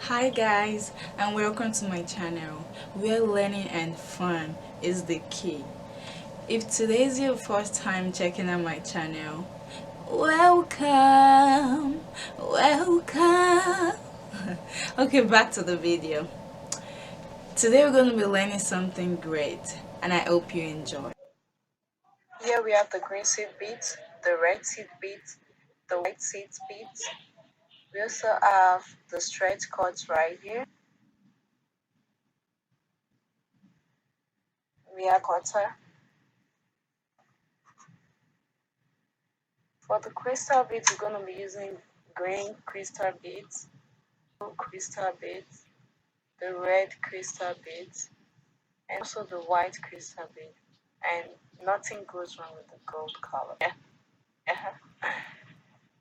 Hi guys, and welcome to my channel where learning and fun is the key. If today is your first time checking out my channel, welcome, welcome. Okay, back to the video. Today we're going to be learning something great, and I hope you enjoy. Here we have the green seed beads, the red seed beads, the white seed beads. We also have the stretch cords right here. We have cutter. For the crystal beads, we're going to be using green crystal beads, blue crystal beads, the red crystal beads, and also the white crystal bead. And nothing goes wrong with the gold color. Yeah.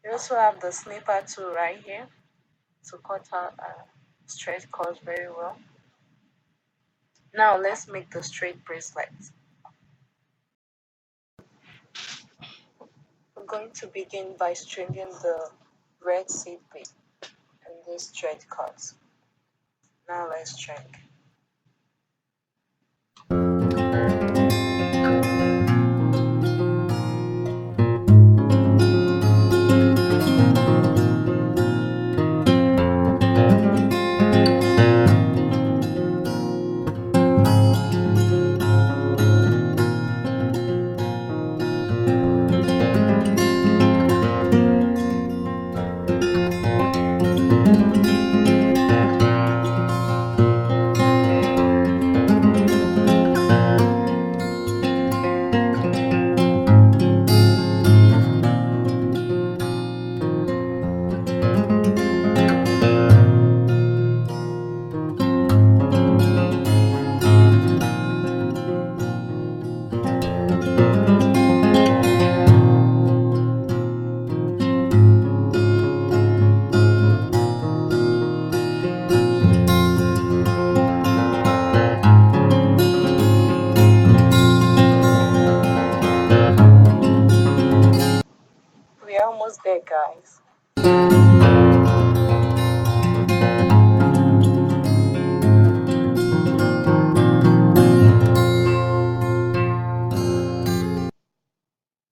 We also have the snipper tool right here to cut out straight cords very well. Now let's make the straight bracelets. We're going to begin by stringing the red seed bead and these straight cords. Now let's string. We're almost there, guys.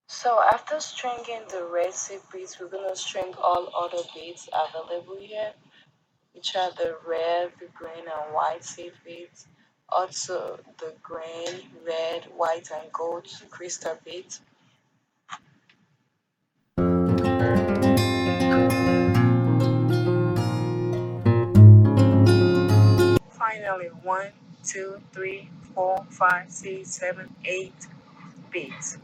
So after stringing the red seed beads, we're gonna string all other beads available here, which are the red, the green, and white seed beads. Also the green, red, white, and gold crystal beads. Finally, 1, 2, 3, 4, 5, 6, 7, 8 beads.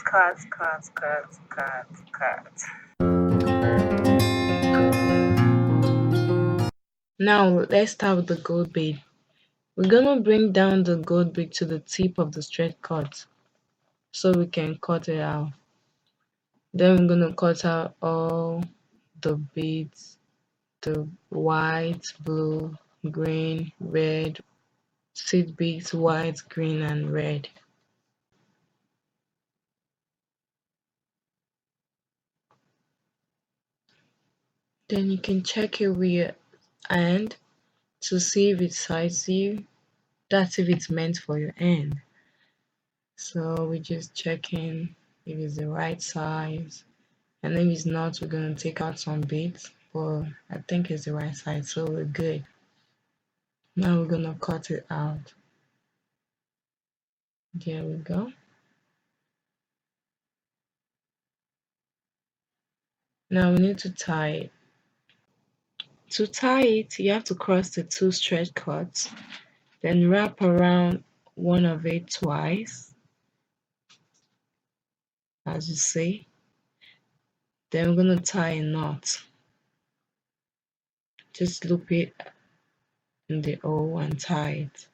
Cut, cut, cut, cut, cut. Now let's start with the gold bead. We're gonna bring down the gold bead to the tip of the straight cut so we can cut it out. Then we're gonna cut out all the beads, the white, blue, green, red, seed beads, white, green, and red. Then you can check it with your hand to see if it sizes you. That's if it's meant for your hand. So we're just checking if it's the right size. And if it's not, we're gonna take out some beads. But I think it's the right size, so we're good. Now we're gonna cut it out. There we go. Now we need to tie it. To tie it, you have to cross the two straight cuts, then wrap around one of it twice, as you see. Then we're gonna tie a knot. Just loop it in the hole and tie it.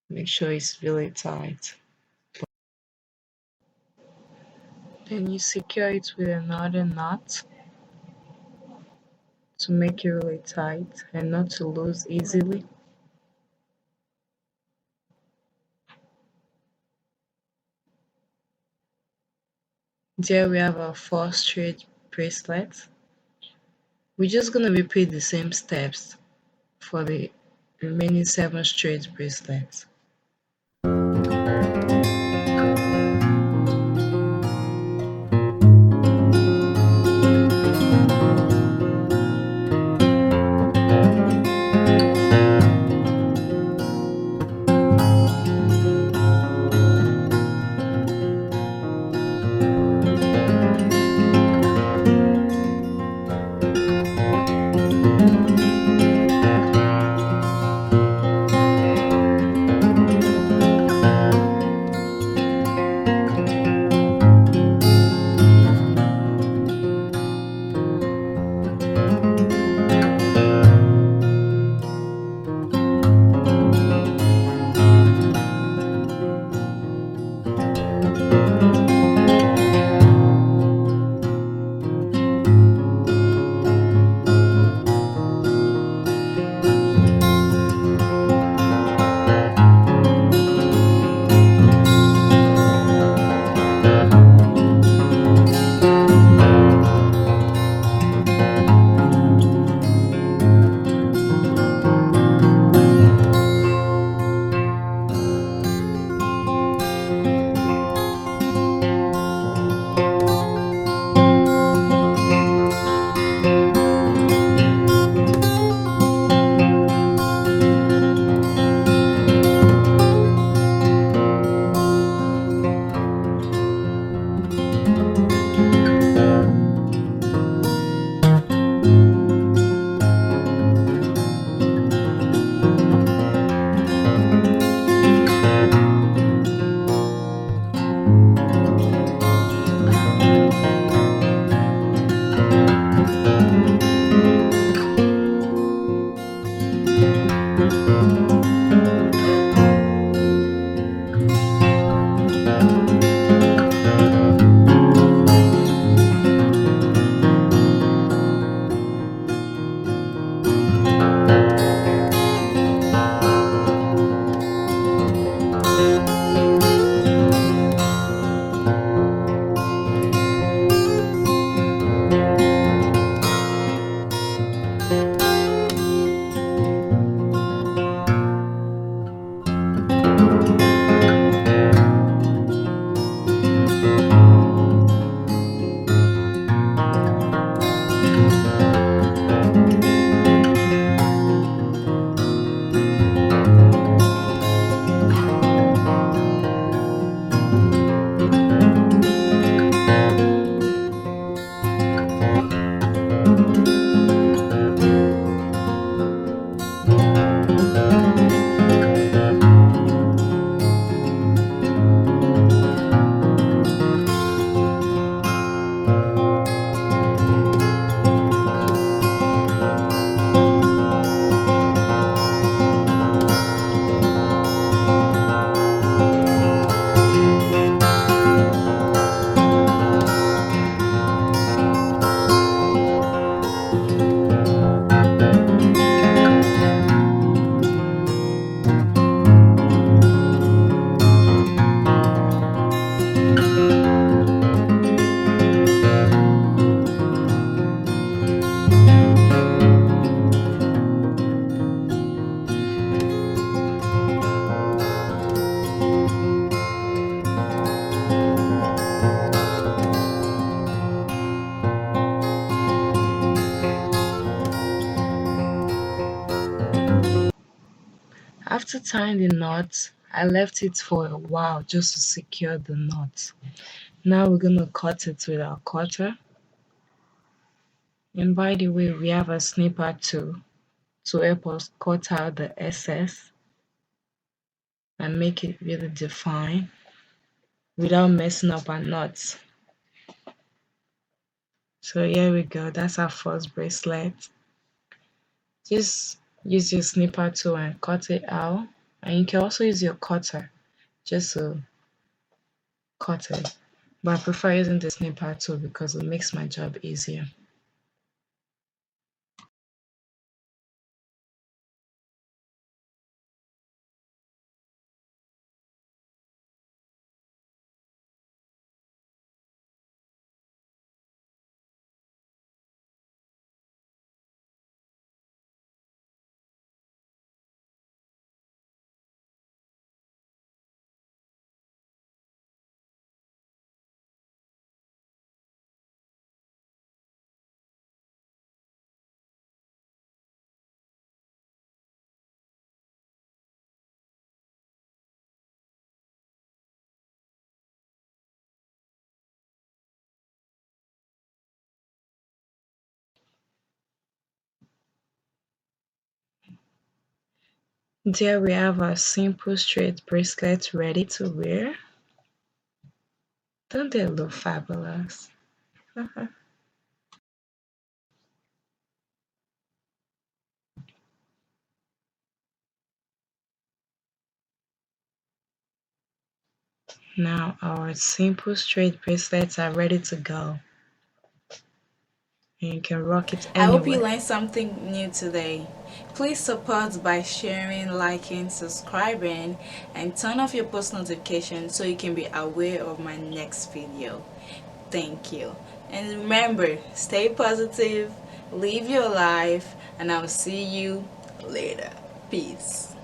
Make sure it's really tight. Then you secure it with another knot to make it really tight and not to lose easily. There we have our 4 straight bracelet. We're just going to repeat the same steps for the remaining 7 straight bracelets. After tying the knot, I left it for a while just to secure the knot. Now we're going to cut it with our cutter. And by the way, we have a snipper too to help us cut out the excess and make it really defined without messing up our knots. So here we go, that's our first bracelet. Just use your snipper tool and cut it out, and you can also use your cutter just to cut it, but I prefer using the snipper tool because it makes my job easier. There we have our simple straight bracelets ready to wear. Don't they look fabulous? Now our simple straight bracelets are ready to go. And you can rock it I hope you anywhere. learned something new today. Please support by sharing, liking, subscribing, and turn off your post notifications so you can be aware of my next video. Thank you. And remember, stay positive, live your life, and I'll see you later. Peace.